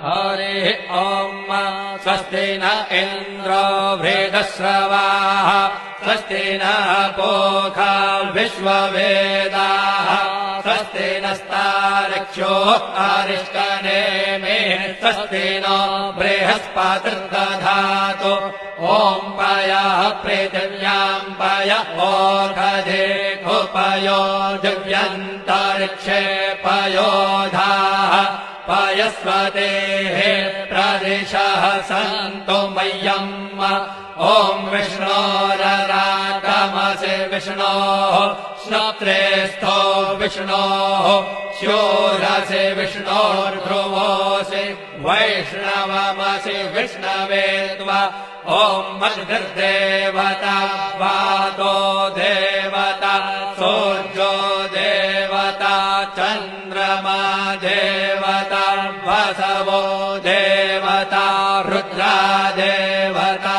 हरिः ॐ स्वस्ति न इन्द्रो वृद्धश्रवाः स्वस्ति नः पूषा विश्ववेदाः स्वस्ति नस्तार्क्ष्यो अरिष्टनेमिः स्वस्ति नो बृहस्पतिर्दधातु ॐ पयः पृथिव्याम् पय ओषधे कुपयो दिव्यन्तरिक्षे पयोधाः पयस्वतेः प्रदिशः सन्तु मह्यम् ॐ विष्णोररागमसि विष्णोः श्रोत्रेस्थो विष्णोः शूरसि विष्णोर्ध्रुवोऽसि वैष्णवमसि विष्णवे त्वा ॐ मद्भिर्देवता वातो देवता सूर्यो देवता चन्द्रमा देवता वसवो देवता रुद्रा देवता